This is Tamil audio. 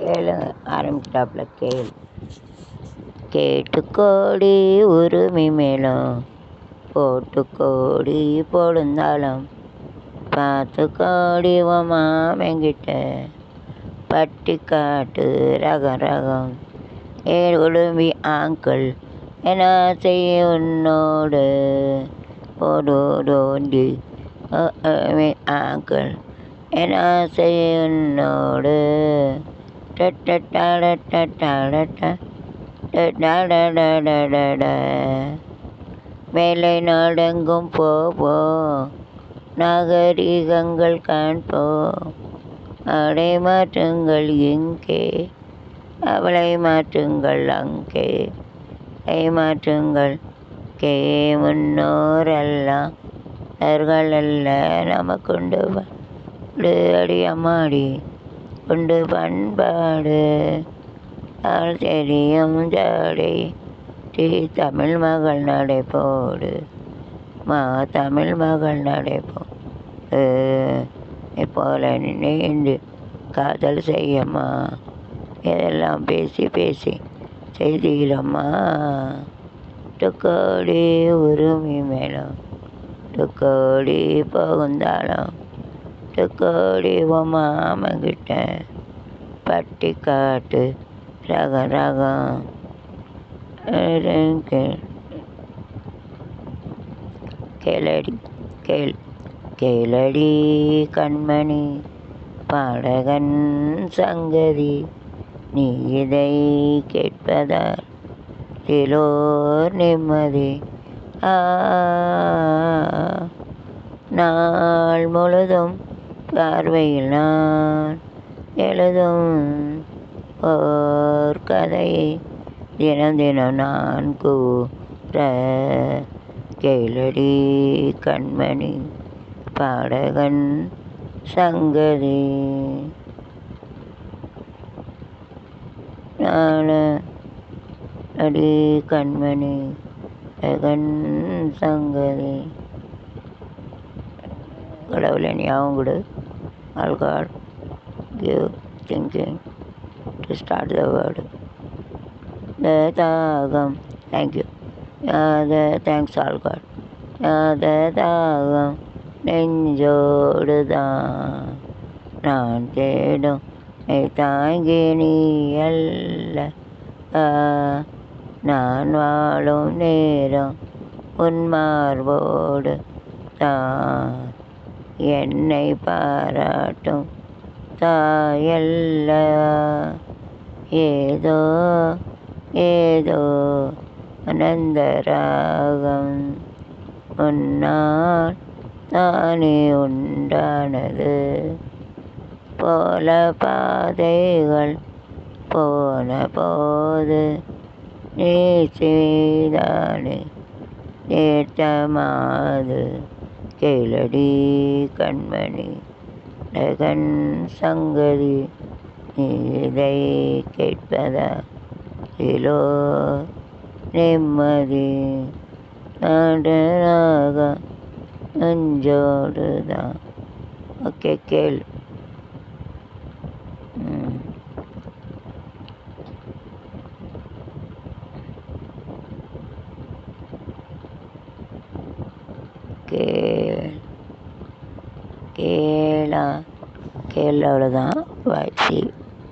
கேளுங்க, ஆரம்பிக்கிறாப்புல கேள். கேட்டுக்கோடி உரிமை மேளம், போட்டுக்கோடி பொழுந்தாளம், பார்த்துக்கோடி உன் மாமன்கிட்ட பட்டிக்காட்டு ரகம் ரகம். ஏன் உடும்பி ஆங்கிள் என்ன செய்ய உன்னோடு ஓடோடி ஆங்கிள் என்ன செய்ய உன்னோடு மேலை நாடெங்கும் போவோம், நாகரிகங்கள் காண்போம். ஆடை மாற்றுங்கள் இங்கே, அவளை மாற்றுங்கள் அங்கே, மாற்றுங்கள் கே முன்னோரெல்லாம் அவர்கள் அல்ல நமக்குண்டு அடி அம்மாடி உண்டு பண்பாடு. அவள் தெரியும் ஜாடி டி தமிழ் மகள் நடைபோடு, தமிழ் மகள் நடைபோடு. இப்போல நினைந்து காதல் செய்யம்மா, இதெல்லாம் பேசி பேசி செய்தீரம்மா. துக்கோடி உரிமை மேலும், துக்கோடி போகுந்தாலும், துக்கோடி உன் மாமன்கிட்ட பட்டிக்காட்டு ரகம் ரகம். கேளடி கேள் கேளடி கண்மணி பாடகன் சங்கதி, நீ இதை கேட்பதால் திலோர் நிம்மதி. நாள் முழுதும் பார்வையில் நான் எழுதும் ஓர் கதையை தினம் தினம் நான் கூற. கேளடி கண்மணி பாடகன் சங்கதி. அடி கண்மணி பாடகன் சங்கதி. கடவுளை ஞாபகம் கொடு. All God give thinking to start the word. The தாகம். Thank you. Thanks all God. the தாகம் நெஞ்சோடுதான் நான் தேடும் தாங்கி நீ அல்ல. நான் வாழும் நேரம் உன் மார்போடு தான் என்னை பாராட்டும் தாயல்ல. ஏதோ ஏதோ அனந்தராகம் உன்னால் தானே உண்டானது போல பாதைகள் போன போது நீ செய்தானே ஏற்றமாது. கேளடி கண்மணி பாடகன் சங்கதி, நீ இதை கேட்பதா இலோ நிம்மதி. நாடனாக நெஞ்சோடுதான். ஓகே கேள். கேள் கேளா கேள் அவ்வளோதான்.